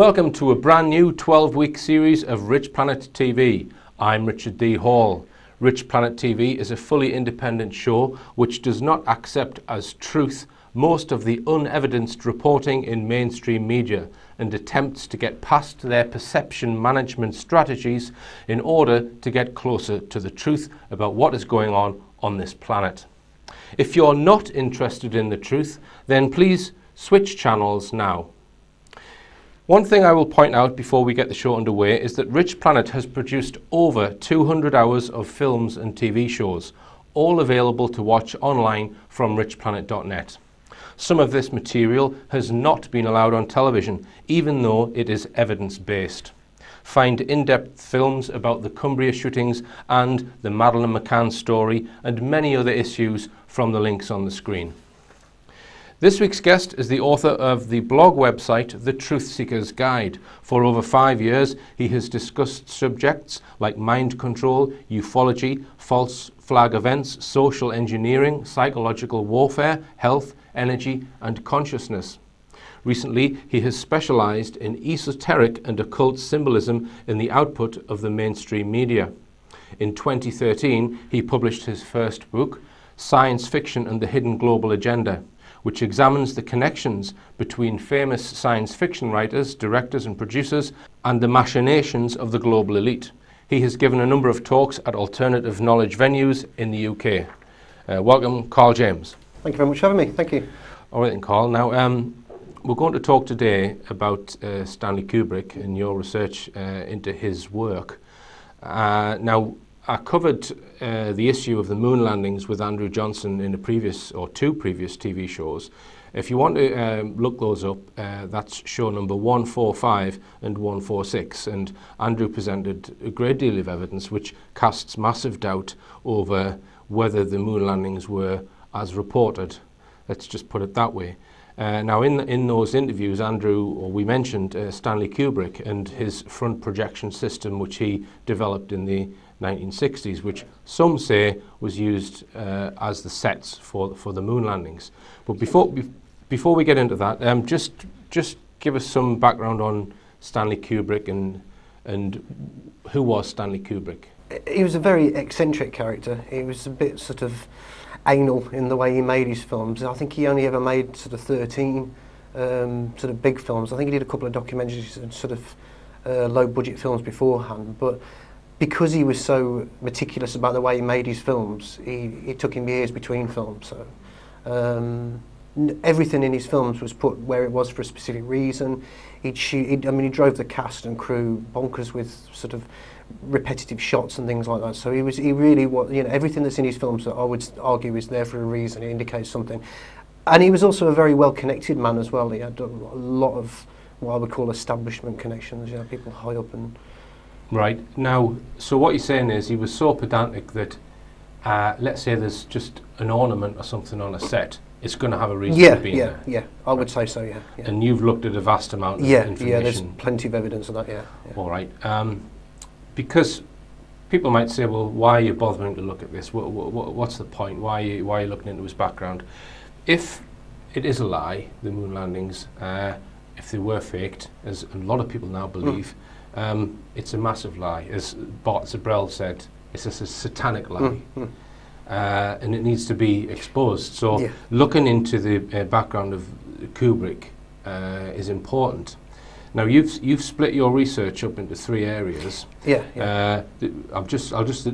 Welcome to a brand new 12-week series of Richplanet TV. I'm Richard D. Hall. Richplanet TV is a fully independent show which does not accept as truth most of the unevidenced reporting in mainstream media and attempts to get past their perception management strategies in order to get closer to the truth about what is going on this planet. If you're not interested in the truth, then please switch channels now. One thing I will point out before we get the show underway is that Richplanet has produced over 200 hours of films and TV shows, all available to watch online from richplanet.net. Some of this material has not been allowed on television, even though it is evidence-based. Find in-depth films about the Cumbria shootings and the Madeleine McCann story and many other issues from the links on the screen. This week's guest is the author of the blog website The Truth Seeker's Guide. For over 5 years, he has discussed subjects like mind control, ufology, false flag events, social engineering, psychological warfare, health, energy, and consciousness. Recently, he has specialized in esoteric and occult symbolism in the output of the mainstream media. In 2013, he published his first book, Science Fiction and the Hidden Global Agenda, which examines the connections between famous science fiction writers, directors and producers and the machinations of the global elite. He has given a number of talks at alternative knowledge venues in the UK. Welcome, Carl James. Thank you very much for having me. Thank you. All right then, Carl. Now, we're going to talk today about Stanley Kubrick and your research into his work. Now, I covered the issue of the moon landings with Andrew Johnson in two previous TV shows. If you want to look those up, that's show number 145 and 146. And Andrew presented a great deal of evidence which casts massive doubt over whether the moon landings were as reported. Let's just put it that way. Now, in those interviews, we mentioned Stanley Kubrick and his front projection system, which he developed in the 1960s, which some say was used as the sets for the moon landings. But before we get into that, just give us some background on Stanley Kubrick and who was Stanley Kubrick. He was a very eccentric character. He was a bit sort of anal in the way he made his films. I think he only ever made sort of 13 sort of big films. I think he did a couple of documentaries and sort of low budget films beforehand, but because he was so meticulous about the way he made his films, it took him years between films. So everything in his films was put where it was for a specific reason. He drove the cast and crew bonkers with sort of repetitive shots and things like that. So he really was, everything that's in his films that I would argue is there for a reason. It indicates something. And he was also a very well-connected man as well. He had a lot of what I would call establishment connections, people high up and... Right. Now, so what you're saying is he was so pedantic that, let's say there's just an ornament or something on a set, it's going to have a reason for being there. Yeah, I would say so, yeah. And you've looked at a vast amount of information. Yeah, there's plenty of evidence of that, yeah. All right. Because people might say, well, why are you bothering to look at this? What's the point? Why are you looking into his background? If it is a lie, the moon landings, if they were faked, as a lot of people now believe, it's a massive lie. As Bart Zabrell said, it's a satanic lie. And it needs to be exposed. So looking into the background of Kubrick is important. Now you've split your research up into 3 areas. I'll just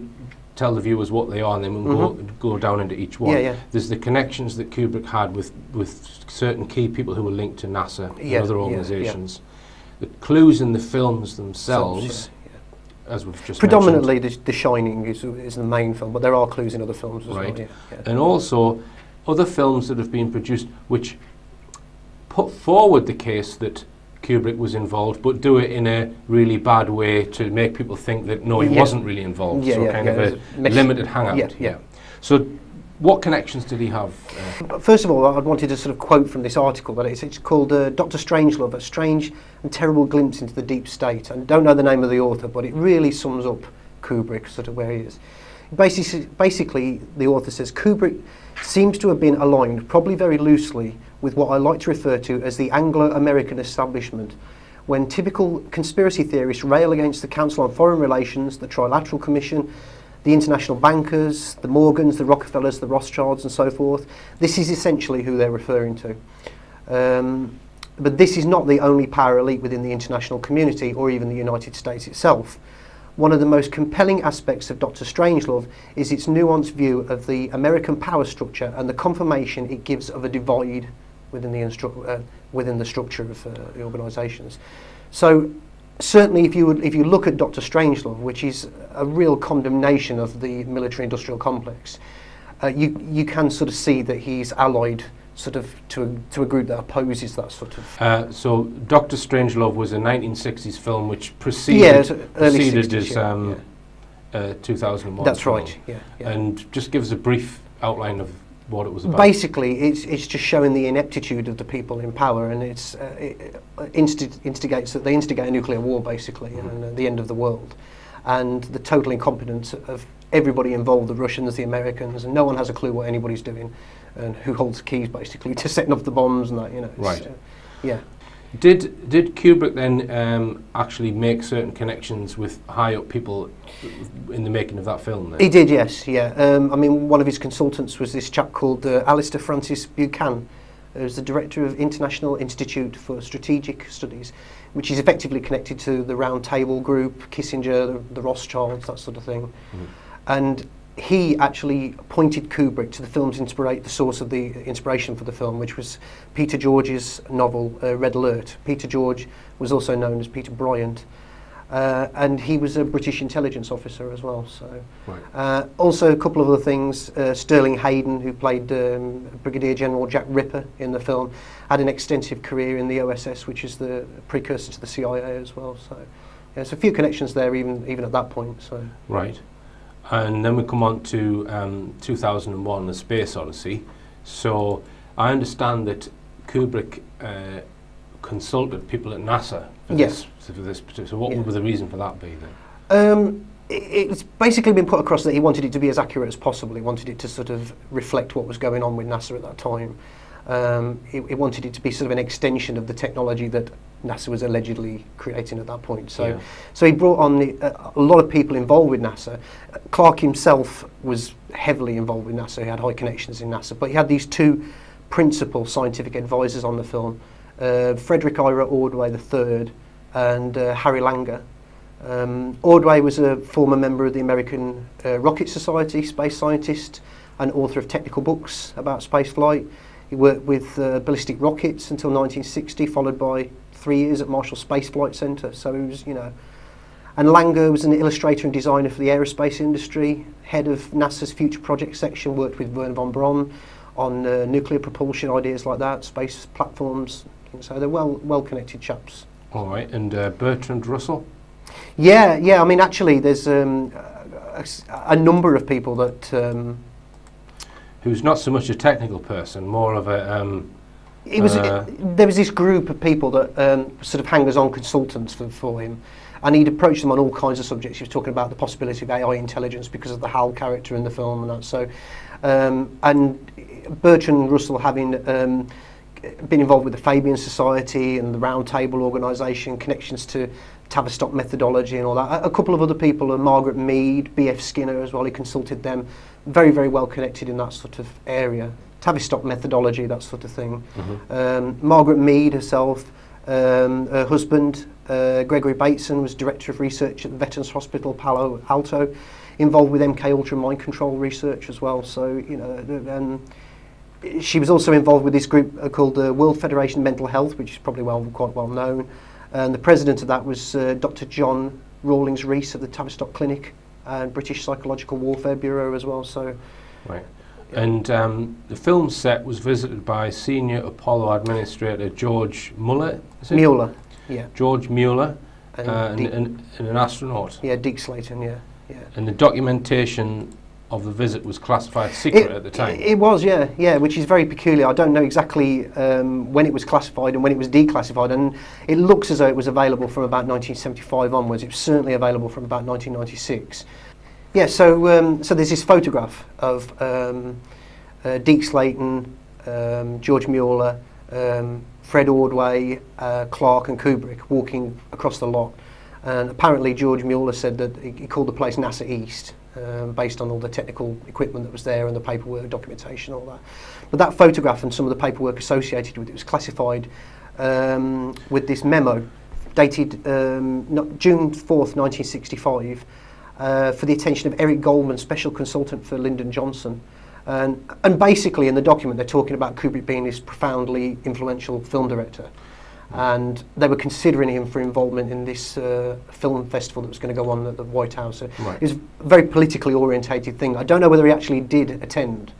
tell the viewers what they are, and then we'll go down into each one. There's the connections that Kubrick had with certain key people who were linked to NASA and other organisations. The clues in the films themselves, as we've just predominantly mentioned. The Shining is the main film, but there are clues in other films as well. And also other films that have been produced which put forward the case that Kubrick was involved, but do it in a really bad way to make people think that no, he wasn't really involved. So kind of a limited hangout. So what connections did he have? First of all, I wanted to sort of quote from this article that it's called Dr. Strangelove, a strange and terrible glimpse into the deep state. And don't know the name of the author, but it really sums up Kubrick, sort of where he is. Basically, the author says Kubrick seems to have been aligned, probably very loosely, with what I like to refer to as the Anglo-American establishment, when typical conspiracy theorists rail against the Council on Foreign Relations, the Trilateral Commission, the international bankers, the Morgans, the Rockefellers, the Rothschilds and so forth. This is essentially who they're referring to. But this is not the only power elite within the international community or even the United States itself. One of the most compelling aspects of Dr. Strangelove is its nuanced view of the American power structure and the confirmation it gives of a divide within the structure of the organisations. So certainly if you look at Dr. Strangelove, which is a real condemnation of the military-industrial complex, you can sort of see that he's allied sort of to a group that opposes that sort of... So Dr. Strangelove was a 1960s film which preceded early 60s, his 2001 That's film. right, yeah. And just give us a brief outline of what it was about. Basically, it's just showing the ineptitude of the people in power, and it instigates that they instigate a nuclear war, basically, and the end of the world, and the total incompetence of everybody involved, the Russians, the Americans, and no one has a clue what anybody's doing, and who holds the keys, basically, to setting off the bombs and that, you know. Right. Yeah. Did Kubrick then actually make certain connections with high-up people in the making of that film then? He did, yes, yeah. I mean, one of his consultants was this chap called Alistair Francis Buchanan, who's the director of International Institute for Strategic Studies, which is effectively connected to the Round Table Group, Kissinger, the Rothschilds, that sort of thing. And he actually pointed Kubrick to the film's the source of the inspiration for the film, which was Peter George's novel Red Alert. Peter George was also known as Peter Bryant, and he was a British intelligence officer as well. So, right. Also a couple of other things. Sterling Hayden, who played Brigadier General Jack Ripper in the film, had an extensive career in the OSS, which is the precursor to the CIA as well. So, yeah, there's a few connections there, even at that point. So, right. And then we come on to 2001, The Space Odyssey. So I understand that Kubrick consulted people at NASA for this. So what would the reason for that be then? It's basically been put across that he wanted it to be as accurate as possible. He wanted it to sort of reflect what was going on with NASA at that time. He wanted it to be sort of an extension of the technology that NASA was allegedly creating at that point. So, so he brought on a lot of people involved with NASA. Clark himself was heavily involved with NASA. He had high connections in NASA, but he had these two principal scientific advisors on the film, Frederick Ira Ordway III and Harry Langer. Ordway was a former member of the American Rocket Society, space scientist, and author of technical books about spaceflight. He worked with ballistic rockets until 1960, followed by 3 years at Marshall Space Flight Center. So he was, you know, and Langer was an illustrator and designer for the aerospace industry, head of NASA's Future Projects section, worked with Wernher von Braun on nuclear propulsion ideas like that, space platforms. So they're well connected chaps. All right, and Bertrand Russell? Yeah. I mean, actually, there's a number of people that. Who's not so much a technical person, more of a... there was this group of people that sort of hangers-on consultants for him, and he'd approach them on all kinds of subjects. He was talking about the possibility of AI intelligence because of the Hal character in the film and that. So, and Bertrand Russell, having been involved with the Fabian Society and the Round Table organisation, connections to Tavistock methodology and all that. A couple of other people, Margaret Mead, B.F. Skinner as well, he consulted them. Very, very well connected in that sort of area. Tavistock methodology, that sort of thing. Margaret Mead herself, her husband, Gregory Bateson, was Director of Research at the Veterans Hospital, Palo Alto, involved with MK Ultra mind control research as well. So, you know, she was also involved with this group called the World Federation of Mental Health, which is probably quite well known. And the president of that was Dr. John Rawlings Rees of the Tavistock Clinic and British Psychological Warfare Bureau as well. So, right. And the film set was visited by senior Apollo administrator George Mueller. Mueller, yeah. George Mueller, and an astronaut. Yeah, Deke Slayton, yeah. And the documentation of the visit was classified secret at the time. It was, yeah, which is very peculiar. I don't know exactly when it was classified and when it was declassified, and it looks as though it was available from about 1975 onwards. It was certainly available from about 1996. Yeah, so there's this photograph of Deke Slayton, George Mueller, Fred Ordway, Clark and Kubrick walking across the lot. And apparently George Mueller said that he called the place NASA East, based on all the technical equipment that was there and the paperwork, documentation, all that. But that photograph and some of the paperwork associated with it was classified with this memo dated June 4th, 1965, for the attention of Eric Goldman, special consultant for Lyndon Johnson. And basically in the document they're talking about Kubrick being this profoundly influential film director. And they were considering him for involvement in this film festival that was going to go on at the White House. Right. It was a very politically orientated thing. I don't know whether he actually did attend.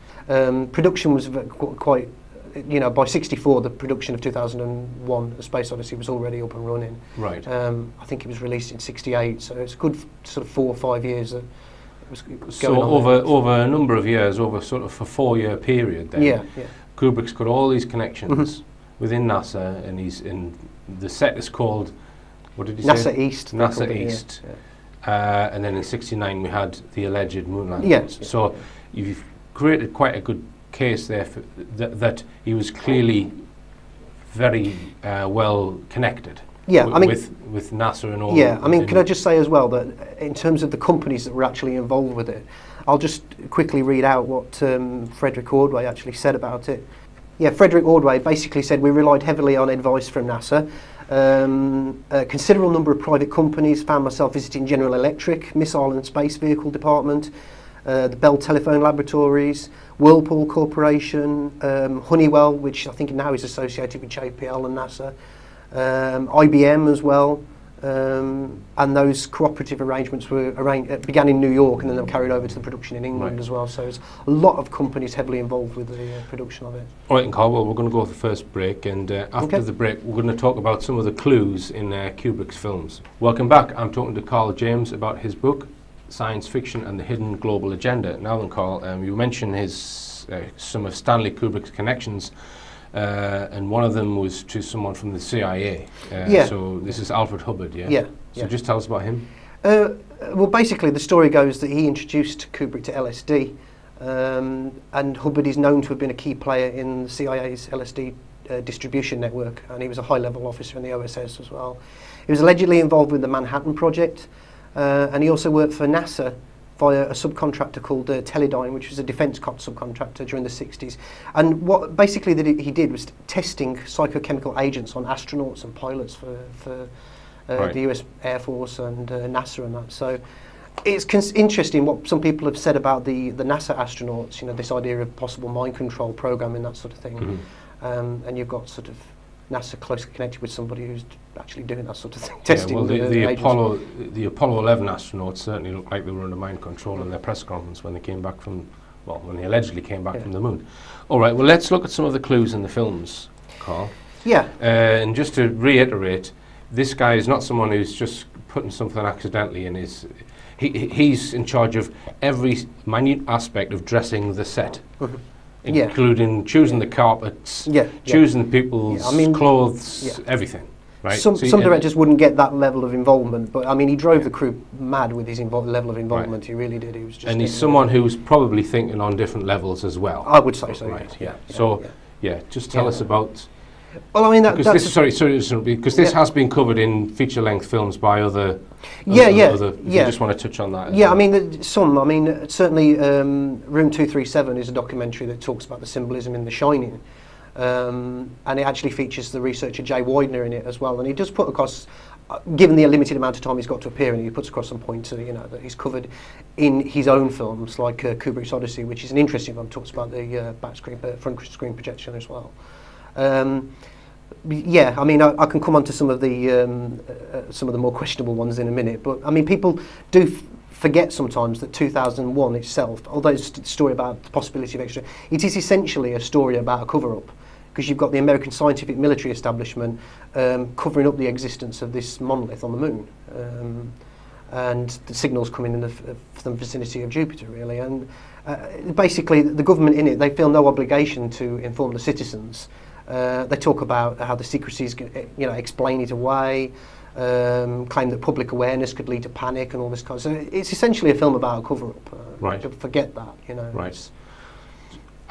Production was quite, you know, by 64 the production of 2001 A Space Odyssey was already up and running. Right. I think it was released in 68, so it's a good sort of 4 or 5 years that it was so going on over a number of years, over sort of a 4-year period then, yeah. Kubrick's got all these connections within NASA, and he's in, the set is called, what did he say? NASA East. NASA East. Yeah. And then in 69 we had the alleged moon landings. Yes. So you've created quite a good case there for that he was clearly very well connected. Yeah, I mean, with NASA and all. Yeah, I mean, can I just say as well that in terms of the companies that were actually involved with it, I'll just quickly read out what Frederick Ordway actually said about it. Yeah, Frederick Ordway basically said, we relied heavily on advice from NASA. A considerable number of private companies, found myself visiting General Electric, Missile and Space Vehicle Department, the Bell Telephone Laboratories, Whirlpool Corporation, Honeywell, which I think now is associated with JPL and NASA, IBM as well, and those cooperative arrangements were began in New York and then they were carried over to the production in England as well. So there's a lot of companies heavily involved with the production of it. All right, and Carl, well, we're going to go to the first break, and after the break we're going to talk about some of the clues in Kubrick's films. Welcome back. I'm talking to Carl James about his book, Science Fiction and the Hidden Global Agenda. Now then, Carl, you mentioned his some of Stanley Kubrick's connections. And one of them was to someone from the CIA. So this is Alfred Hubbard, yeah? So just tell us about him. Well, basically the story goes that he introduced Kubrick to LSD, and Hubbard is known to have been a key player in the CIA's LSD distribution network, and he was a high-level officer in the OSS as well. He was allegedly involved with the Manhattan Project, and he also worked for NASA via a subcontractor called Teledyne, which was a defence subcontractor during the 60s. And what basically he did was testing psychochemical agents on astronauts and pilots for the US Air Force and NASA and that. So it's interesting what some people have said about the NASA astronauts, you know, this idea of possible mind control programming, that sort of thing. And you've got sort of NASA closely connected with somebody who's actually doing that sort of thing, testing. Well, the Apollo 11 astronauts certainly looked like they were under mind control in their press conference when they came back from, well, when they allegedly came back from the moon. All right, well, let's look at some of the clues in the films, Carl. Yeah. And just to reiterate, this guy is not someone who's just putting something accidentally in his. He's in charge of every minute aspect of dressing the set. Including choosing the carpets, choosing people's clothes, everything. Right? Some directors wouldn't get that level of involvement, but I mean, he drove the crew mad with his level of involvement. He really did. He was just. And he's someone who's probably thinking on different levels as well. I would say so. Right. Yeah. Just tell us about. Well, I mean, because this has been covered in feature-length films by other. You just want to touch on that. Yeah, I mean, certainly, Room 237 is a documentary that talks about the symbolism in The Shining, and it actually features the researcher Jay Widener in it as well. And he does put across, given the limited amount of time he's got to appear in, he puts across some points that that he's covered in his own films, like Kubrick's Odyssey, which is an interesting one. Talks about the front screen projection as well. Yeah, I mean, I can come on to some of the more questionable ones in a minute, but I mean, people do forget sometimes that 2001 itself, although it's a story about the possibility of extra, it is essentially a story about a cover-up, because you've got the American scientific military establishment covering up the existence of this monolith on the moon, and the signals coming in the vicinity of Jupiter, really, and basically the government in it, they feel no obligation to inform the citizens. They talk about how the secrecies, explain it away, claim that public awareness could lead to panic and all this kind of. So it's essentially a film about a cover-up. Right. Forget that, Right.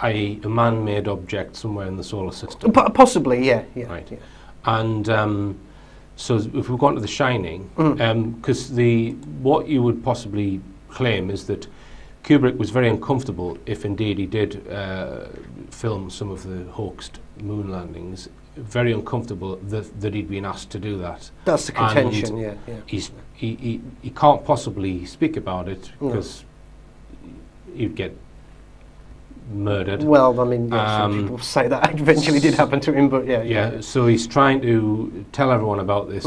i.e. a man-made object somewhere in the solar system. Possibly, yeah. Right. Yeah. And so if we've gone to The Shining, because what you would possibly claim is that Kubrick was very uncomfortable, if indeed he did film some of the hoaxed moon landings, very uncomfortable that he'd been asked to do that. That's the contention, and yeah. He can't possibly speak about it because he'd get murdered. Well, I mean, some people say that eventually did happen to him, but yeah. So he's trying to tell everyone about this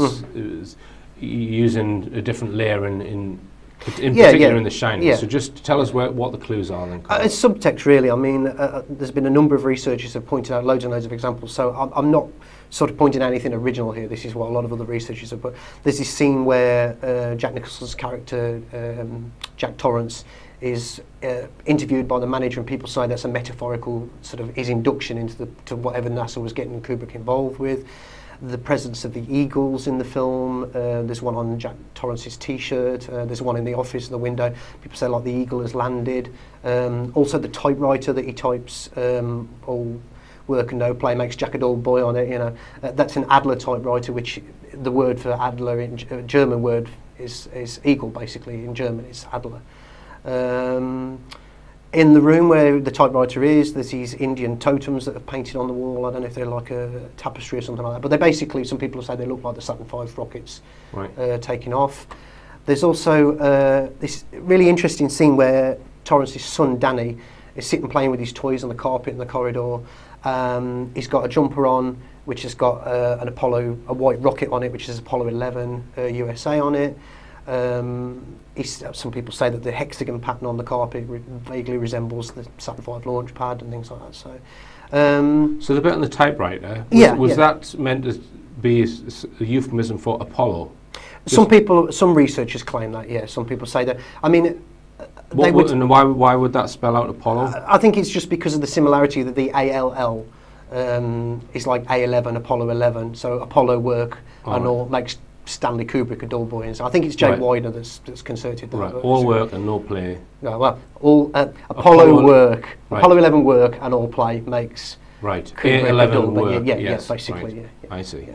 using a different layer in particular in The Shining. Yeah. So just tell us what the clues are then. It's subtext, really. I mean, there's been a number of researchers have pointed out loads and loads of examples, so I'm not sort of pointing out anything original here. This is what a lot of other researchers have put. There's this scene where Jack Nicholson's character, Jack Torrance, is interviewed by the manager, and people say that's a metaphorical sort of his induction into to whatever NASA was getting Kubrick involved with. The presence of the eagles in the film, there's one on Jack Torrance's t-shirt, there's one in the office in the window. People say like the eagle has landed. Also the typewriter that he types, all work and no play, makes Jack a dull boy on it, you know. That's an Adler typewriter, which the word for Adler in German word is eagle, basically. In German it's Adler. In the room where the typewriter is, there's these Indian totems that are painted on the wall. I don't know if they're like a tapestry or something like that, but they're basically, some people say they look like the Saturn V rockets taking off. There's also this really interesting scene where Torrance's son Danny is sitting playing with his toys on the carpet in the corridor. He's got a jumper on which has got an Apollo, a white rocket on it, which is Apollo 11 USA on it. Some people say that the hexagon pattern on the carpet vaguely resembles the Saturn V launch pad and things like that. So the bit on the typewriter, was that meant to be a euphemism for Apollo? Some researchers claim that, yeah. Some people say that. I mean, and why would that spell out Apollo? I think it's just because of the similarity that the ALL is like A11, Apollo 11. So Apollo work and all makes Stanley Kubrick a dull boy, and so I think it's Jake Widener that's concerted that. Right, all work and no play. No, well, all Apollo work, Apollo 11 work and all play makes Kubrick a dull boy. Yeah, basically. Right. Yeah. I see.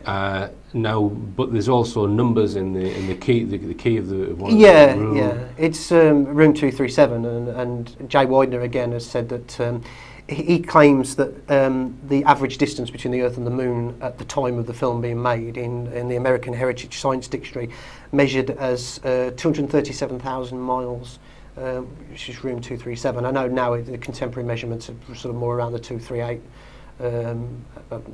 Yeah. Now, but there's also numbers in the key, the key of the one. Yeah, of the room. Yeah. It's room 237, and Jay Widener again has said that. He claims that the average distance between the Earth and the Moon at the time of the film being made in the American Heritage Science Dictionary measured as 237,000 miles, which is room 237. I know now the contemporary measurements are sort of more around the 238,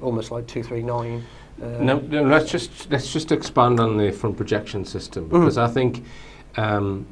almost like 239. Now let's just expand on the front projection system, because I think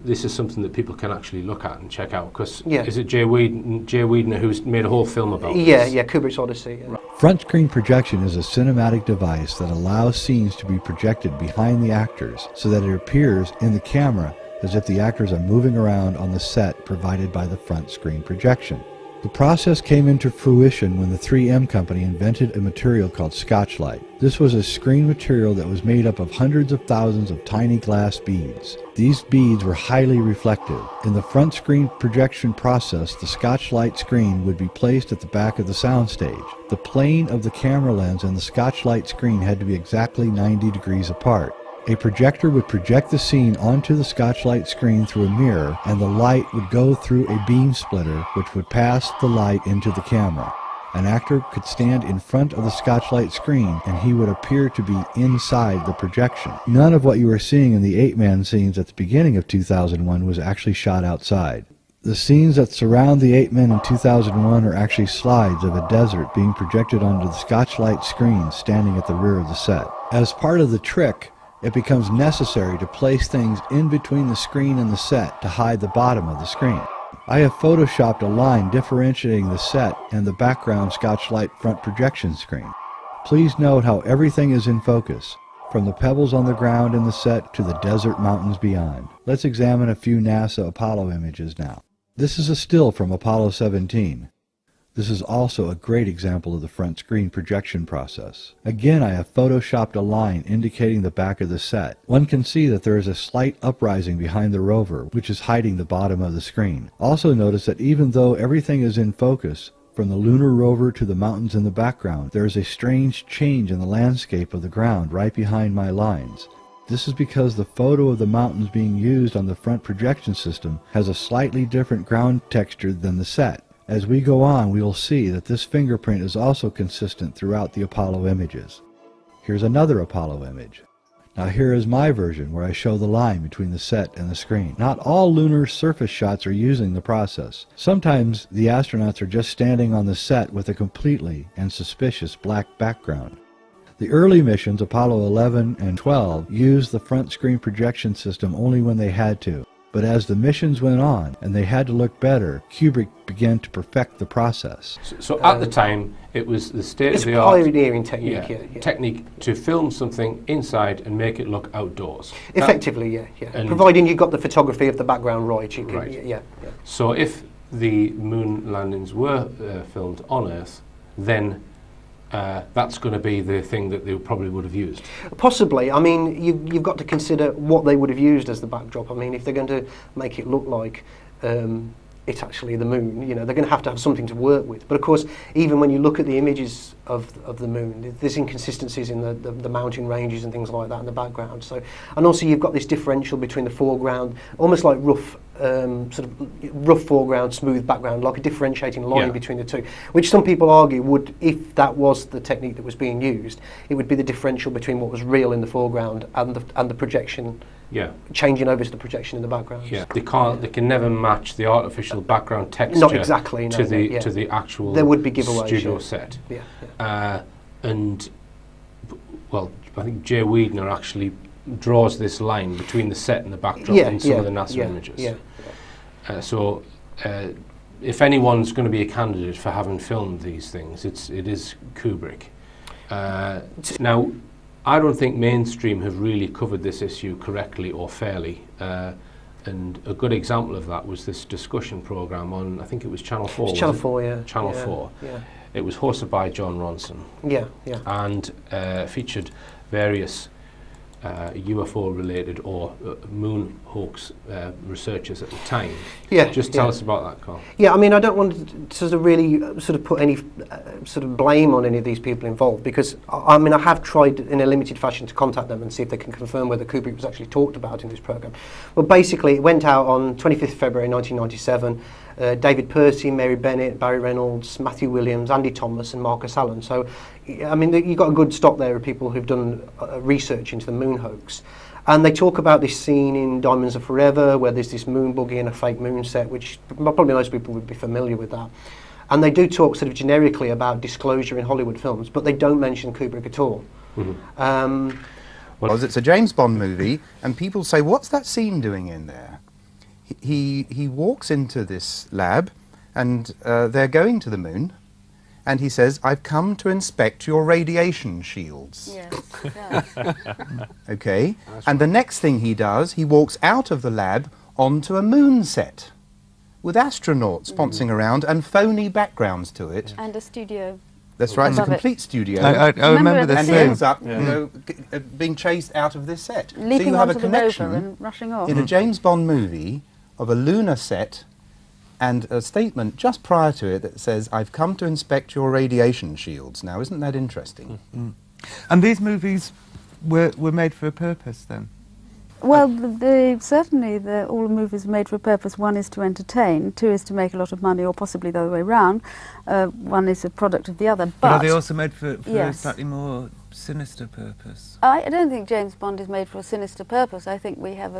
this is something that people can actually look at and check out, because is it Jay Weidner who's made a whole film about this? Yeah, Kubrick's Odyssey. Yeah. Front screen projection is a cinematic device that allows scenes to be projected behind the actors so that it appears in the camera as if the actors are moving around on the set provided by the front screen projection. The process came into fruition when the 3M company invented a material called Scotchlite. This was a screen material that was made up of hundreds of thousands of tiny glass beads. These beads were highly reflective. In the front screen projection process, the Scotchlite screen would be placed at the back of the soundstage. The plane of the camera lens and the Scotchlite screen had to be exactly 90 degrees apart. A projector would project the scene onto the Scotchlite screen through a mirror, and the light would go through a beam splitter which would pass the light into the camera. An actor could stand in front of the Scotchlite screen and he would appear to be inside the projection. None of what you were seeing in the 8-man scenes at the beginning of 2001 was actually shot outside. The scenes that surround the 8 men in 2001 are actually slides of a desert being projected onto the Scotchlite screen standing at the rear of the set. As part of the trick, it becomes necessary to place things in between the screen and the set to hide the bottom of the screen. I have photoshopped a line differentiating the set and the background Scotchlite front projection screen. Please note how everything is in focus, from the pebbles on the ground in the set to the desert mountains beyond. Let's examine a few NASA Apollo images now. This is a still from Apollo 17. This is also a great example of the front screen projection process. Again, I have photoshopped a line indicating the back of the set. One can see that there is a slight uprising behind the rover, which is hiding the bottom of the screen. Also notice that even though everything is in focus, from the lunar rover to the mountains in the background, there is a strange change in the landscape of the ground right behind my lines. This is because the photo of the mountains being used on the front projection system has a slightly different ground texture than the set. As we go on, we will see that this fingerprint is also consistent throughout the Apollo images. Here's another Apollo image. Now here is my version where I show the line between the set and the screen. Not all lunar surface shots are using the process. Sometimes the astronauts are just standing on the set with a completely and suspicious black background. The early missions, Apollo 11 and 12, used the front screen projection system only when they had to. But as the missions went on and they had to look better, Kubrick began to perfect the process. So at the time, it was the state-of-the-art it's pioneering technique, yeah. technique to film something inside and make it look outdoors. Effectively, yeah. Providing you got the photography of the background right, you can, right. Yeah. So if the moon landings were filmed on Earth, then that's going to be the thing that they probably would have used. Possibly. I mean, you've got to consider what they would have used as the backdrop. I mean, if they're going to make it look like it's actually the moon, you know, they're going to have something to work with. But of course, even when you look at the images of the moon, there's inconsistencies in the mountain ranges and things like that in the background. So, and also you've got this differential between the foreground, almost like rough foreground, smooth background, like a differentiating line between the two, which some people argue would, if that was the technique that was being used, it would be the differential between what was real in the foreground and the projection. Changing over to the projection in the background. They can never match the artificial background texture. Not exactly, no, to the actual there would be giveaways, studio set. And well, I think Jay Weidner actually draws this line between the set and the backdrop in some of the NASA images. So if anyone's going to be a candidate for having filmed these things, it is Kubrick. Now, I don't think mainstream have really covered this issue correctly or fairly, and a good example of that was this discussion program on, I think it was Channel 4. Channel 4, yeah. Channel 4. Yeah. It was hosted by John Ronson. And featured various UFO-related or moon hoax researchers at the time. Just tell us about that, Carl. I mean, I don't want to sort of really put any sort of blame on any of these people involved, because I mean, I have tried in a limited fashion to contact them and see if they can confirm whether Kubrick was actually talked about in this program. Well, basically, it went out on 25th February 1997. David Percy, Mary Bennett, Barry Reynolds, Matthew Williams, Andy Thomas and Marcus Allen. So, I mean, you've got a good stock there of people who've done research into the moon hoax. And they talk about this scene in Diamonds Are Forever where there's this moon buggy and a fake moon set, which probably most people would be familiar with that. And they do talk sort of generically about disclosure in Hollywood films, but they don't mention Kubrick at all. Well, it's a James Bond movie, and people say, what's that scene doing in there? He walks into this lab, and they're going to the moon, and he says, I've come to inspect your radiation shields. Yes, he does. Okay, and the next thing he does, he walks out of the lab onto a moon set with astronauts pouncing around and phony backgrounds to it. And a studio. That's right, it's a complete studio. I remember this. And he ends up being chased out of this set. Leaping so you have a onto the rover connection and rushing off. in a James Bond movie of a lunar set and a statement just prior to it that says, I've come to inspect your radiation shields. Now, isn't that interesting? And these movies were made for a purpose then? Well, certainly all the movies are made for a purpose. One is to entertain, two is to make a lot of money, or possibly the other way around. One is a product of the other. But are they also made for a slightly more sinister purpose? I don't think James Bond is made for a sinister purpose. I think we have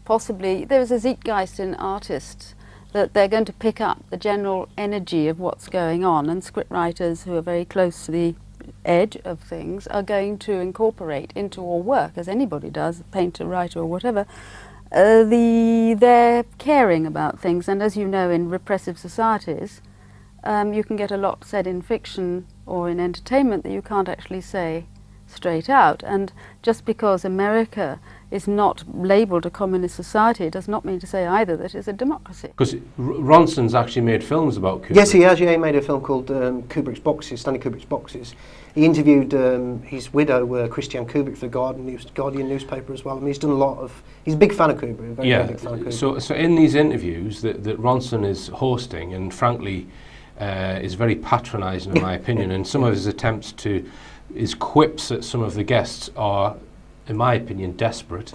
possibly, there is a zeitgeist in artists that they're going to pick up the general energy of what's going on, and scriptwriters who are very close to the edge of things are going to incorporate into all work, as anybody does, painter, writer or whatever, they're caring about things. And as you know, in repressive societies, you can get a lot said in fiction or in entertainment that you can't actually say straight out. And just because America is not labelled a communist society, it does not mean to say either that it's a democracy. Because Ronson's actually made films about Kubrick. Yes, he has. Yeah, he made a film called Kubrick's Boxes, Stanley Kubrick's Boxes. He interviewed his widow, Christiane Kubrick, for the Guardian newspaper as well. I mean, he's done a lot of... He's a big fan of Kubrick, very big fan of Kubrick. So in these interviews that Ronson is hosting, and frankly is very patronising in my opinion, and some of his attempts to... his quips at some of the guests are, in my opinion, desperate.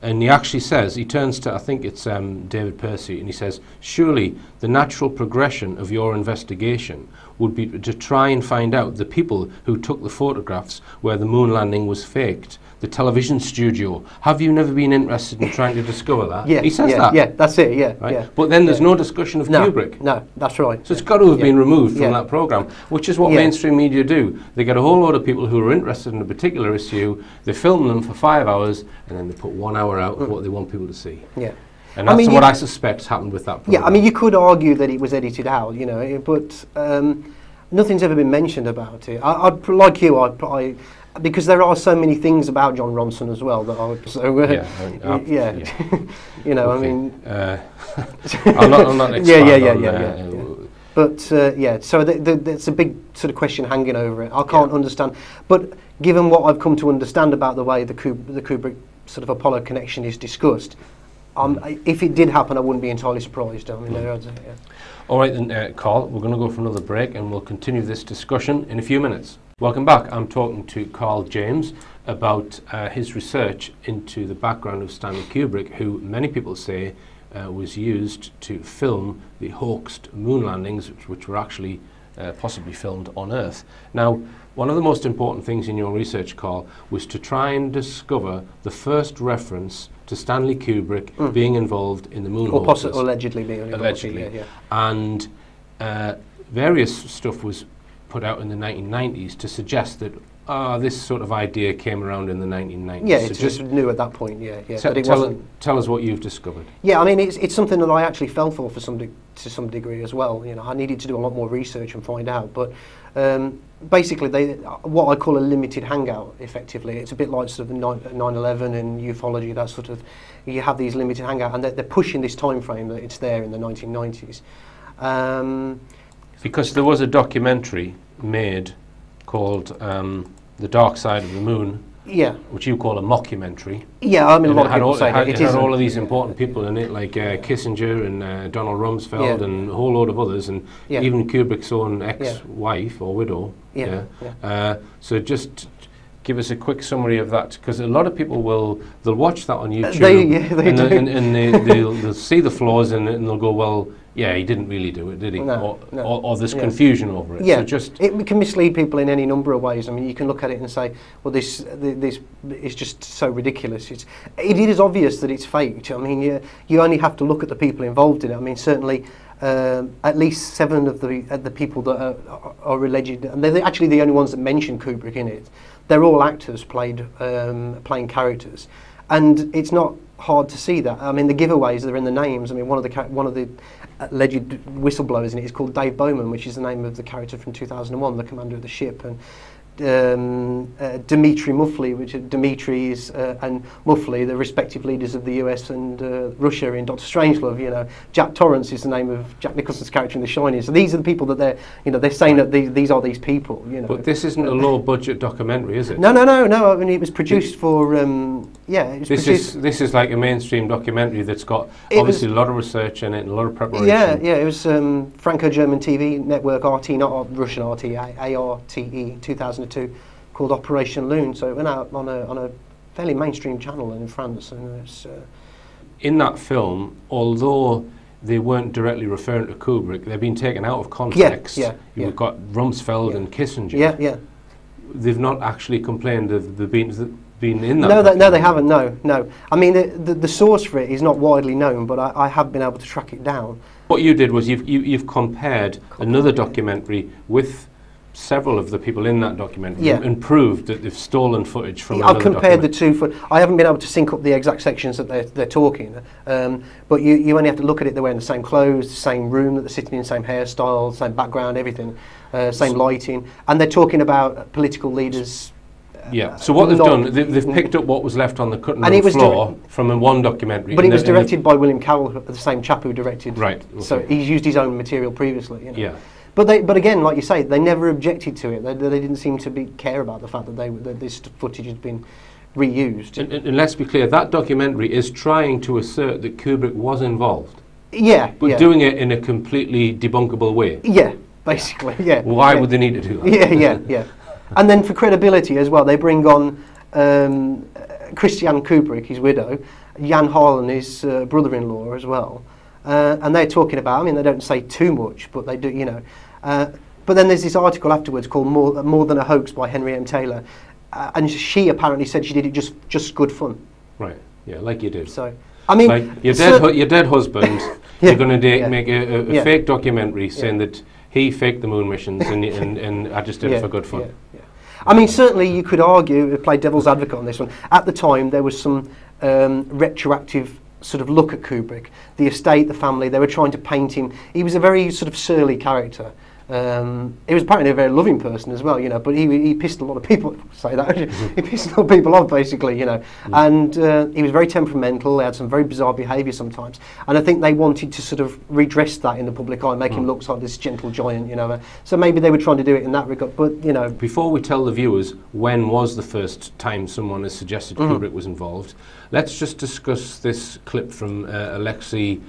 And he actually says, he turns to, I think it's David Percy, and he says, surely the natural progression of your investigation would be to try and find out the people who took the photographs where the moon landing was faked, the television studio. Have you never been interested in trying to discover that? Yeah, he says that. Yeah, that's it, yeah. Right? Yeah. But then there's no discussion of Kubrick. No, that's right. So it's got to have been removed from that programme, which is what mainstream media do. They get a whole load of people who are interested in a particular issue, they film them for 5 hours, and then they put 1 hour out of what they want people to see. Yeah. And that's what I suspect happened with that programme. Yeah, I mean, you could argue that it was edited out, you know, but nothing's ever been mentioned about it. I'd like you, because there are so many things about John Ronson as well that I would... So, you know, okay. I mean... I'm not expert But, so there's a big sort of question hanging over it. I can't understand. But given what I've come to understand about the way the Kubrick sort of Apollo connection is discussed, if it did happen, I wouldn't be entirely surprised. I mean, All right then, Carl, we're going to go for another break and we'll continue this discussion in a few minutes. Welcome back. I'm talking to Carl James about his research into the background of Stanley Kubrick, who many people say was used to film the hoaxed moon landings, which were actually possibly filmed on Earth. Now, one of the most important things in your research, Carl, was to try and discover the first reference to Stanley Kubrick being involved in the moon hoaxes. Or allegedly being involved. Allegedly. And various stuff was put out in the 1990s to suggest that this sort of idea came around in the 1990s. Yeah, it's just new at that point, but it tell us what you've discovered. Yeah, I mean, it's something that I actually fell for to some degree as well. You know, I needed to do a lot more research and find out, but basically, what I call a limited hangout, effectively. It's a bit like sort of 9/11 and ufology, that sort of, you have these limited hangout, and they're pushing this time frame that it's there in the 1990s. Because there was a documentary made called The Dark Side of the Moon, which you call a mockumentary. Yeah, I mean, a lot of people say that. It had all of these important people in it, like Kissinger and Donald Rumsfeld and a whole load of others, and even Kubrick's own ex-wife or widow. So just give us a quick summary of that, because a lot of people they'll watch that on YouTube and they'll see the flaws in it and they'll go, well, yeah, he didn't really do it, did he? Or there's confusion over it. Yeah, so just it can mislead people in any number of ways. I mean, you can look at it and say, well, this is just so ridiculous. It is obvious that it's faked. I mean, you only have to look at the people involved in it. I mean, certainly at least 7 of the people that are alleged, and they're actually the only ones that mention Kubrick in it. They're all actors playing characters, and it's not hard to see that. I mean, the giveaways, they're in the names. I mean, one of the alleged whistleblowers in it is called Dave Bowman, which is the name of the character from 2001, the commander of the ship, and Dmitry Muffley, Dmitry is and Muffley, the respective leaders of the US and Russia in Dr. Strangelove. You know, Jack Torrance is the name of Jack Nicholson's character in The Shining. So these are the people that they're saying that these are these people. You know, but this isn't a low-budget documentary, is it? No. I mean, it was produced for This is like a mainstream documentary that's got obviously a lot of research in it and a lot of preparation. Yeah. It was Franco-German TV network RT, not Russian RT, ARTE 2002, called Operation Loon. So it went out on a fairly mainstream channel in France. And it's, in that film, although they weren't directly referring to Kubrick, they've been taken out of context. You've got Rumsfeld and Kissinger. They've not actually complained of the been in that. No, they haven't. No. I mean, the source for it is not widely known, but I have been able to track it down. What you did was you've compared another documentary with several of the people in that documentary and proved that they've stolen footage from another documentary. I've compared the two. I haven't been able to sync up the exact sections that they're talking, but you only have to look at it. They're wearing the same clothes, the same room that they're sitting in, same hairstyle, same background, everything, same lighting, and they're talking about political leaders Yeah. So what they've not- done, they've picked up what was left on the cutting And room it was floor from a one documentary. But and it was the- and the- directed by William Carroll, the same chap who directed. Right, So okay. he's used his own material previously. You know. Yeah. But again, like you say, they never objected to it. They didn't seem to care about the fact that this footage had been reused. And let's be clear, that documentary is trying to assert that Kubrick was involved, Yeah, but yeah, doing it in a completely debunkable way. yeah, basically, yeah. Why yeah. would they need to do that? Yeah, yeah, yeah. And then for credibility as well, they bring on Christiane Kubrick, his widow, Jan Harlan, his brother-in-law as well, and they're talking about. I mean, they don't say too much, but they do, you know. But then there's this article afterwards called "More Than a Hoax" by Henry M. Taylor, and she apparently said she did it just good fun. Right. Yeah, like you do. So, I mean, Like your dead husband, Yeah, you're going to yeah. make a Yeah. fake documentary saying that he faked the moon missions and I just did it for good fun. Yeah, yeah. I mean, certainly you could argue, play devil's advocate on this one. At the time, there was some retroactive sort of look at Kubrick. The estate, the family, they were trying to paint him. He was a very sort of surly character. He was apparently a very loving person as well, you know, but he pissed a lot of people, say that, he pissed a lot of people off, basically, you know, and he was very temperamental. He had some very bizarre behaviour sometimes, and I think they wanted to sort of redress that in the public eye, make him look like this gentle giant, you know, so maybe they were trying to do it in that regard, but, you know. Before we tell the viewers when was the first time someone has suggested Kubrick was involved, let's just discuss this clip from Alexei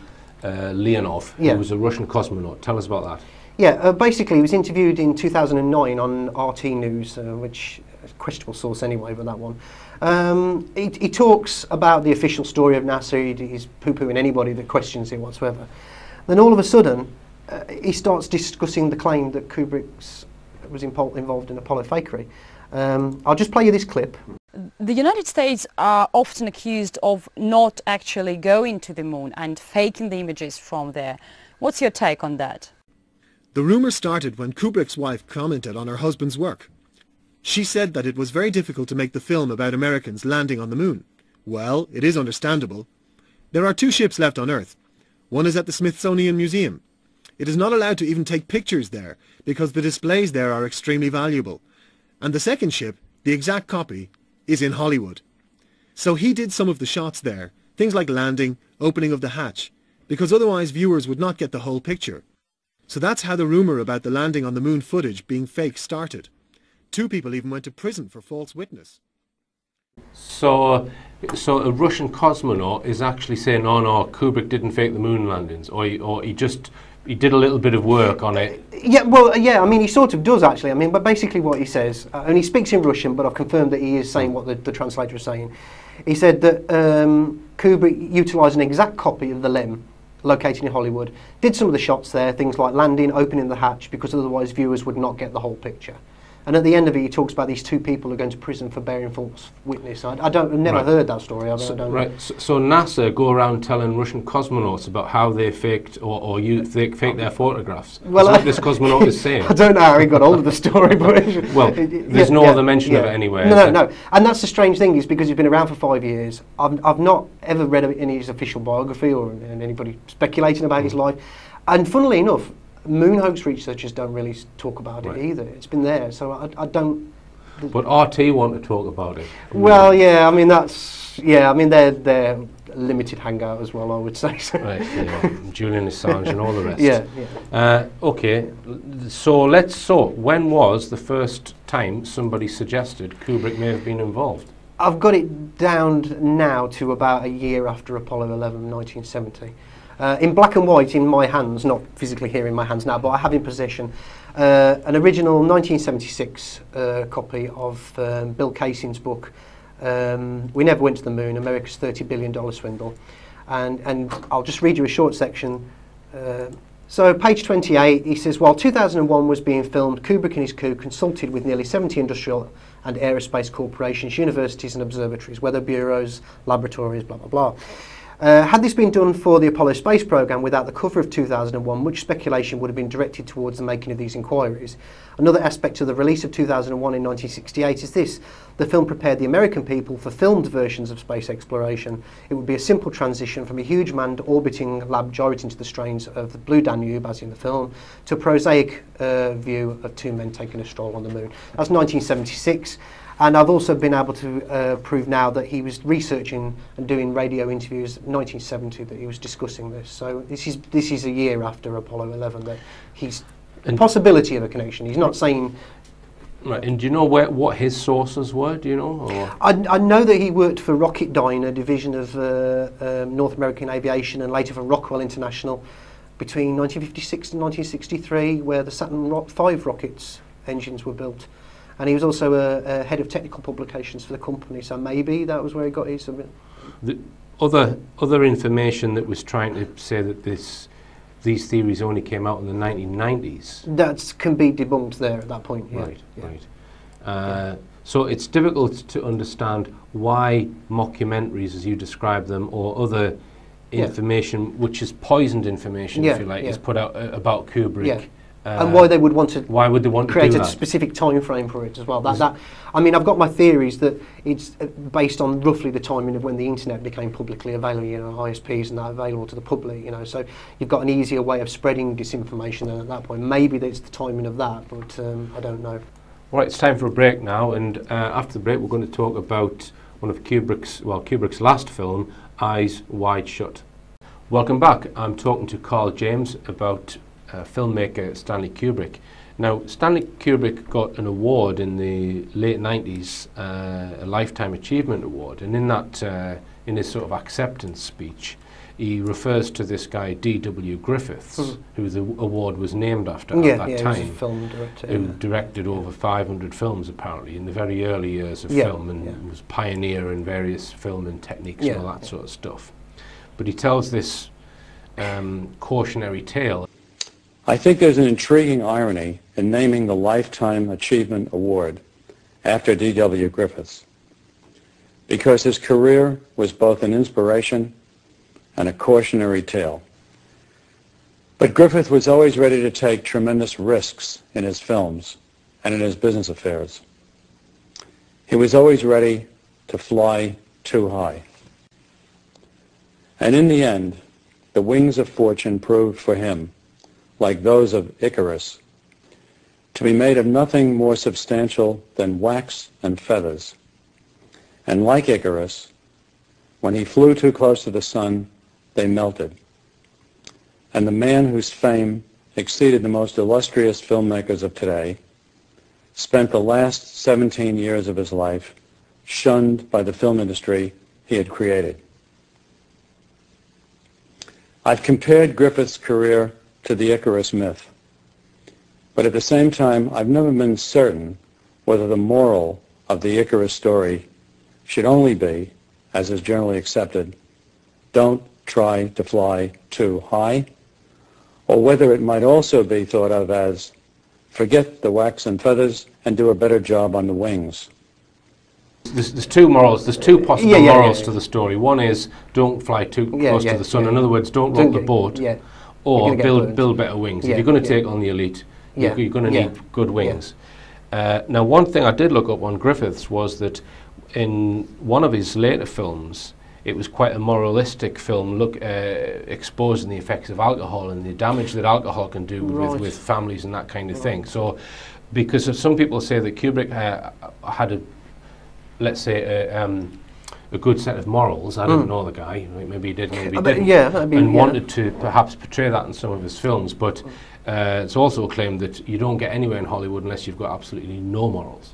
Leonov, Yeah. who was a Russian cosmonaut. Tell us about that. Yeah, basically he was interviewed in 2009 on RT News, which is a questionable source anyway, but that one. He talks about the official story of NASA. He's poo-pooing anybody that questions it whatsoever. Then all of a sudden, he starts discussing the claim that Kubrick was involved in Apollo fakery. I'll just play you this clip. The United States are often accused of not actually going to the moon and faking the images from there. What's your take on that? The rumour started when Kubrick's wife commented on her husband's work. She said that it was very difficult to make the film about Americans landing on the moon. Well, it is understandable. There are 2 ships left on Earth. One is at the Smithsonian Museum. It is not allowed to even take pictures there because the displays there are extremely valuable. And the second ship, the exact copy, is in Hollywood. So he did some of the shots there, things like landing, opening of the hatch, because otherwise viewers would not get the whole picture. So that's how the rumour about the landing on the moon footage being fake started. 2 people even went to prison for false witness. So a Russian cosmonaut is actually saying, no, Kubrick didn't fake the moon landings, or he did a little bit of work on it. Yeah, well, yeah, I mean, he sort of does actually. I mean, but basically what he says, and he speaks in Russian, but I've confirmed that he is saying what the translator is saying. He said that Kubrick utilised an exact copy of the LEM located in Hollywood, did some of the shots there, things like landing, opening the hatch, because otherwise viewers would not get the whole picture. And at the end of it, he talks about these 2 people who are going to prison for bearing false witness. I've never heard that story. I don't know. Right. So NASA go around telling Russian cosmonauts about how they faked or faked their photographs. Well, That's what this cosmonaut is saying. I don't know how he got hold of the story, but Well, there's no other mention of it anywhere. No. And that's the strange thing, is because he's been around for 5 years. I've not ever read any of his official biography or anybody speculating about his life. And funnily enough, moon hoax researchers don't really talk about it either. It's been there, so I don't. But RT want to talk about it. Well, yeah, I mean they're limited hangout as well, I would say. So. Right, yeah. Julian Assange and all the rest. Yeah. Okay, so when was the first time somebody suggested Kubrick may have been involved? I've got it down now to about a year after Apollo 11, 1970. In black and white in my hands, not physically here in my hands now, but I have in possession an original 1976 copy of Bill Casey's book, We Never Went to the Moon, America's $30 Billion Swindle. And I'll just read you a short section. So page 28, he says, while 2001 was being filmed, Kubrick and his crew consulted with nearly 70 industrial and aerospace corporations, universities and observatories, weather bureaus, laboratories, blah, blah, blah. Had this been done for the Apollo space program without the cover of 2001, much speculation would have been directed towards the making of these inquiries. Another aspect of the release of 2001 in 1968 is this. The film prepared the American people for filmed versions of space exploration. It would be a simple transition from a huge manned orbiting lab gyrating to the strains of the Blue Danube, as in the film, to a prosaic view of 2 men taking a stroll on the moon. That's 1976. And I've also been able to prove now that he was researching and doing radio interviews in 1970 that he was discussing this. So this is a year after Apollo 11 that he's a possibility of a connection. He's not saying. Right, and do you know what his sources were? Do you know? Or? I know that he worked for Rocketdyne, a division of North American Aviation, and later for Rockwell International between 1956 and 1963, where the Saturn V rockets engines were built. And he was also a head of technical publications for the company, so maybe that was where he got his. The other information that was trying to say that these theories only came out in the 1990s. That can be debunked there at that point. Yeah. Right, right. So it's difficult to understand why mockumentaries, as you describe them, or other information, which is poisoned information, if you like, is put out about Kubrick. Yeah. And why they would want to create to do a specific time frame for it as well. I mean, I've got my theories that it's based on roughly the timing of when the internet became publicly available, you know, ISPs and that available to the public, you know. So you've got an easier way of spreading disinformation at that point. Maybe it's the timing of that, but I don't know. Right, it's time for a break now, and after the break we're going to talk about one of Kubrick's last film, Eyes Wide Shut. Welcome back. I'm talking to Carl James about filmmaker Stanley Kubrick. Now, Stanley Kubrick got an award in the late 90s, a Lifetime Achievement Award, and in that, in his sort of acceptance speech, he refers to this guy D.W. Griffiths, who the award was named after at that time. He was a film director, who directed over 500 films apparently in the very early years of film, and was pioneer in various filming techniques and all that sort of stuff. But he tells this cautionary tale. I think there's an intriguing irony in naming the Lifetime Achievement Award after D.W. Griffiths, because his career was both an inspiration and a cautionary tale. But Griffith was always ready to take tremendous risks in his films and in his business affairs. He was always ready to fly too high. And in the end, the wings of fortune proved for him, like those of Icarus, to be made of nothing more substantial than wax and feathers. And like Icarus, when he flew too close to the sun, they melted. And the man whose fame exceeded the most illustrious filmmakers of today spent the last 17 years of his life shunned by the film industry he had created. I've compared Griffith's career to the Icarus myth, but at the same time, I've never been certain whether the moral of the Icarus story should only be, as is generally accepted, don't try to fly too high, or whether it might also be thought of as forget the wax and feathers and do a better job on the wings. There's two morals. There's two possible morals to the story. One is don't fly too close to the sun. In other words, don't rock the boat. Or build better wings. If you're going to take on the elite, you're going to need good wings. Now, one thing I did look up on Griffiths was that in one of his later films, it was quite a moralistic film, exposing the effects of alcohol and the damage that alcohol can do with families and that kind of thing. So, because some people say that Kubrick had let's say a good set of morals. I don't know the guy. Maybe he did, maybe he didn't. And wanted to perhaps portray that in some of his films. But it's also claimed that you don't get anywhere in Hollywood unless you've got absolutely no morals.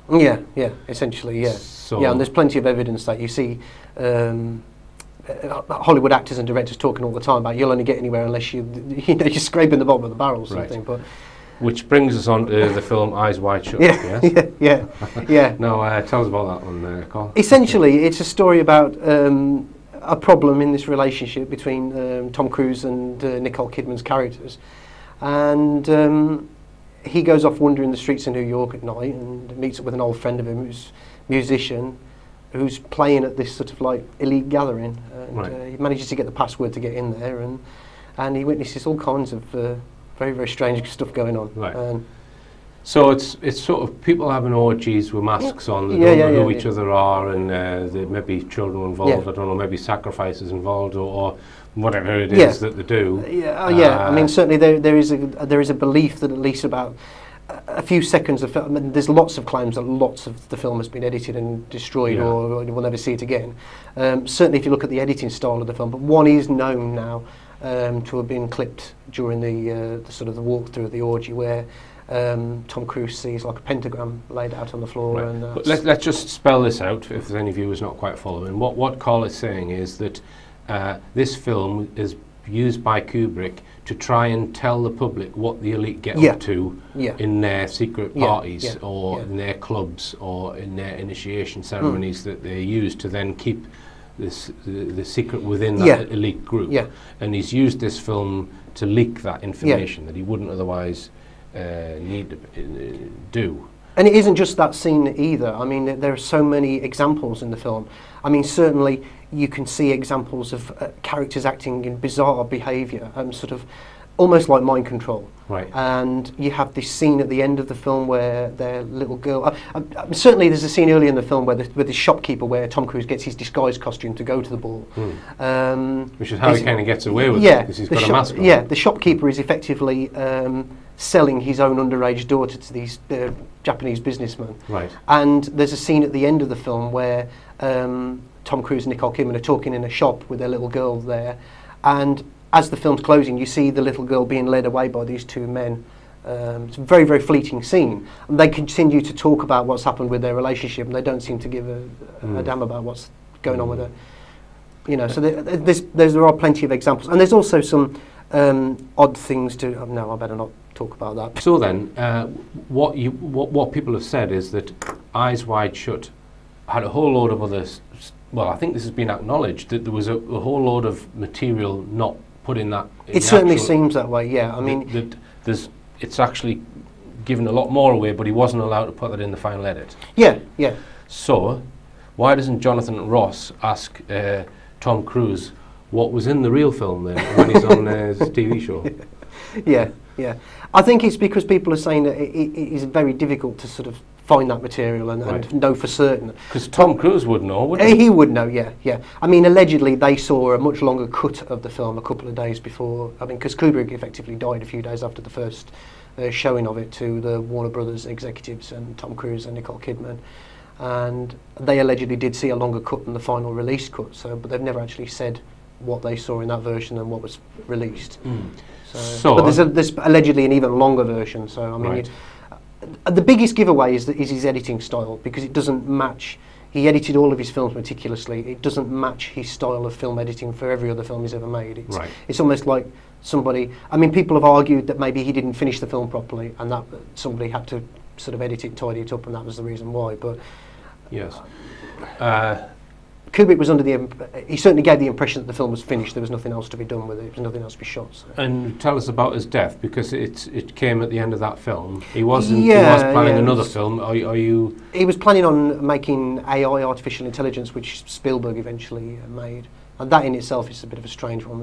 Essentially, So and there's plenty of evidence that you see Hollywood actors and directors talking all the time about you'll only get anywhere unless you're scraping the bottom of the barrel or something. But which brings us on to the film Eyes Wide Shut. Now, tell us about that one, Carl. Essentially, it's a story about a problem in this relationship between Tom Cruise and Nicole Kidman's characters. And he goes off wandering the streets of New York at night and meets up with an old friend of him who's a musician, who's playing at this sort of like elite gathering. And he manages to get the password to get in there, and he witnesses all kinds of very, very strange stuff going on. So it's sort of people having orgies with masks on. They don't know who each other are, and there may be children involved. I don't know, maybe sacrifices involved, or whatever it is that they do. I mean, certainly there is a belief that at least about a few seconds of film. I mean, there's lots of claims that lots of the film has been edited and destroyed, or we'll never see it again. Certainly, if you look at the editing style of the film, but one is known now to have been clipped during the sort of the walkthrough of the orgy, where Tom Cruise sees like a pentagram laid out on the floor. Right. And but let's just spell this out if there's any viewers not quite following. What Carl is saying is that this film is used by Kubrick to try and tell the public what the elite get up to in their secret parties or in their clubs or in their initiation ceremonies that they use to then keep the secret within that elite group. And he's used this film to leak that information that he wouldn't otherwise need to do. And it isn't just that scene either. I mean, there are so many examples in the film. I mean, certainly you can see examples of characters acting in bizarre behaviour, sort of almost like mind control. Right. And you have this scene at the end of the film where their little girl... certainly there's a scene early in the film where the shopkeeper, where Tom Cruise gets his disguise costume to go to the ball. Which is how he kind of gets away with it, because he's got a mask on. Yeah, the shopkeeper is effectively selling his own underage daughter to these Japanese businessmen. Right. And there's a scene at the end of the film where Tom Cruise and Nicole Kidman are talking in a shop with their little girl there, and as the film's closing, you see the little girl being led away by these two men. It's a very, very fleeting scene. And they continue to talk about what's happened with their relationship, and they don't seem to give a damn about what's going on with her. You know, so there are plenty of examples. And there's also some odd things to... Oh, no, I better not talk about that. So then, what people have said is that Eyes Wide Shut had a whole load of others. Well, I think this has been acknowledged that there was a whole load of material not put in that. It certainly seems that way, yeah. I mean, it's actually given a lot more away, but he wasn't allowed to put that in the final edit. Yeah, yeah. So, why doesn't Jonathan Ross ask Tom Cruise what was in the real film then when he's on his TV show? Yeah, yeah. I think it's because people are saying that it is very difficult to sort of find that material and know for certain. Because Tom Cruise would know, wouldn't he? He would know, yeah, yeah. I mean, allegedly they saw a much longer cut of the film a couple of days before. I mean, because Kubrick effectively died a few days after the first showing of it to the Warner Brothers executives and Tom Cruise and Nicole Kidman. And they allegedly did see a longer cut than the final release cut, but they've never actually said what they saw in that version and what was released. But there's allegedly an even longer version, so I mean... The biggest giveaway is his editing style, because it doesn't match. He edited all of his films meticulously. It doesn't match his style of film editing for every other film he's ever made. It's almost like somebody... I mean, people have argued that maybe he didn't finish the film properly and that somebody had to sort of edit it, tidy it up, and that was the reason why. But yes. Kubrick was under he certainly gave the impression that the film was finished. There was nothing else to be done with it. There was nothing else to be shot. So. And tell us about his death, because it came at the end of that film. He wasn't. He was planning another film. Are you? He was planning on making AI, artificial intelligence, which Spielberg eventually made. And that in itself is a bit of a strange one.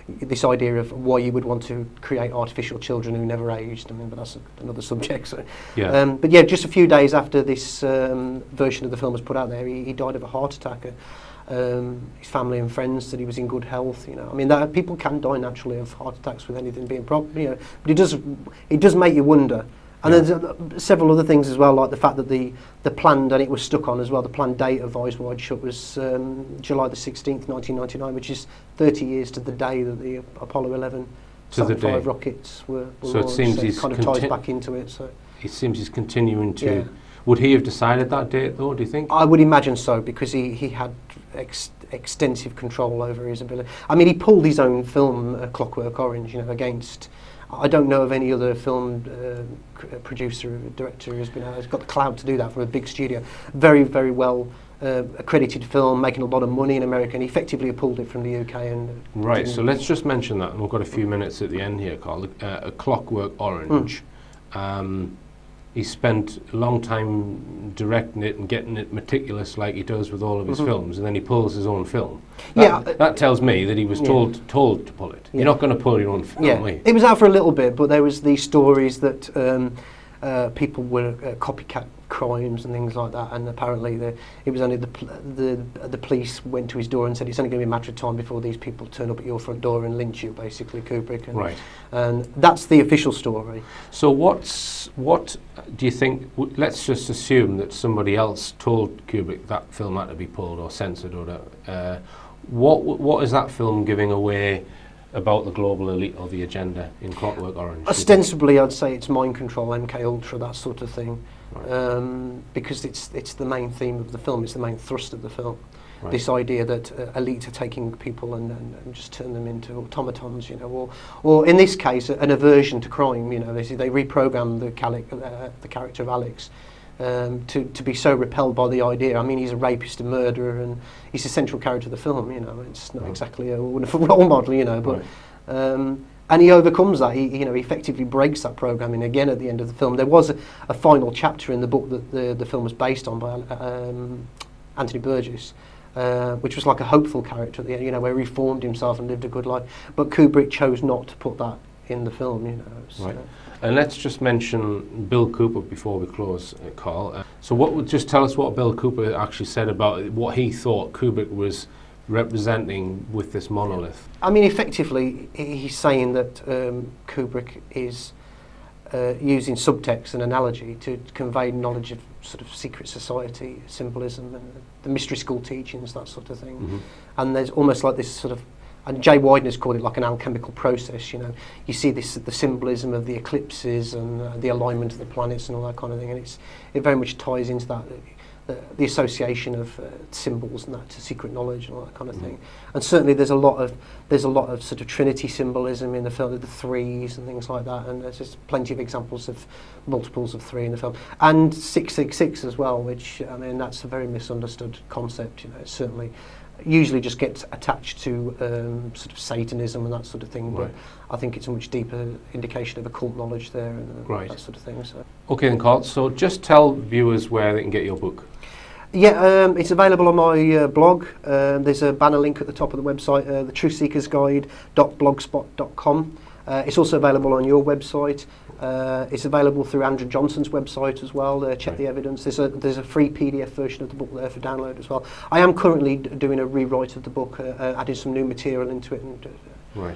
This idea of why you would want to create artificial children who never aged. I mean, but that's another subject. So. Yeah. But yeah, just a few days after this version of the film was put out there, he died of a heart attack. His family and friends said he was in good health. You know, I mean, people can die naturally of heart attacks with anything being proper. You know, but it does make you wonder. And there's several other things as well, like the fact that the planned, and it was stuck on as well, the planned date of Eyes Wide Shut was July the 16th, 1999, which is 30 years to the day that the Apollo 11 Saturn V rockets were so launched. It seems so he's it kind of ties back into it. So it seems he's continuing to... Yeah. Would he have decided that date, though, do you think? I would imagine so, because he had extensive control over his ability. I mean, he pulled his own film, Clockwork Orange, you know, against... I don't know of any other film producer or director who's got the clout to do that from a big studio. Very, very well accredited film, making a lot of money in America, and effectively pulled it from the UK. And right, so let's just mention that, and we've got a few minutes at the end here, Carl. A Clockwork Orange. He spent a long time directing it and getting it meticulous like he does with all of his films, and then he pulls his own film. That tells me that he was told to pull it. You're not going to pull your own film, are you? It was out for a little bit, but there was these stories that people were copycat crimes and things like that, and apparently it was only the police went to his door and said it's only going to be a matter of time before these people turn up at your front door and lynch you, basically, Kubrick. And, right. And that's the official story. So what do you think? Let's just assume that somebody else told Kubrick that film had to be pulled or censored, or what is that film giving away about the global elite or the agenda in Clockwork Orange? Ostensibly, I'd say it's mind control, MK Ultra, that sort of thing, right. because it's the main theme of the film. It's the main thrust of the film. Right. This idea that elites are taking people and just turn them into automatons, you know, or in this case, an aversion to crime. You know, they reprogram the character of Alex to be so repelled by the idea. I mean, he's a rapist and murderer, and he's the central character of the film. You know, it's not exactly a wonderful role model, you know, but. Right. And he overcomes that. He effectively breaks that programming again at the end of the film. There was a final chapter in the book that the film was based on by Anthony Burgess, which was like a hopeful character at the end, you know, where he reformed himself and lived a good life. But Kubrick chose not to put that in the film, you know. So. Right. And let's just mention Bill Cooper before we close, Carl. So just tell us what Bill Cooper actually said about what he thought Kubrick was representing with this monolith. I mean, effectively, he's saying that Kubrick is using subtext and analogy to convey knowledge of sort of secret society, symbolism, and the mystery school teachings, that sort of thing. Mm-hmm. And there's almost like this sort of, and Jay Widener's called it like an alchemical process, you know. You see the symbolism of the eclipses and the alignment of the planets and all that kind of thing, and it very much ties into that, the association of symbols and that to secret knowledge and all that kind of thing. And certainly there's a lot of sort of Trinity symbolism in the film, the threes and things like that, and there's just plenty of examples of multiples of 3 in the film, and 666 as well, which, I mean, that's a very misunderstood concept. You know, it certainly usually just gets attached to sort of Satanism and that sort of thing, but I think it's a much deeper indication of occult knowledge there and that sort of thing. So. Okay then, Carl, so just tell viewers where they can get your book. Yeah, it's available on my blog. There's a banner link at the top of the website, thetruthseekersguide.blogspot.com. It's also available on your website. It's available through Andrew Johnson's website as well. Check the evidence. There's a free PDF version of the book there for download as well. I am currently doing a rewrite of the book, adding some new material into it and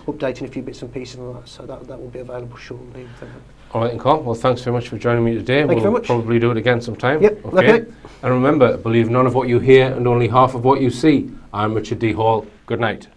updating a few bits and pieces and all that. So that will be available shortly. All right, then, Carl. Well, thanks very much for joining me today. Thank you very much. We'll probably do it again sometime. Yep. Okay. And remember, believe none of what you hear and only half of what you see. I'm Richard D. Hall. Good night.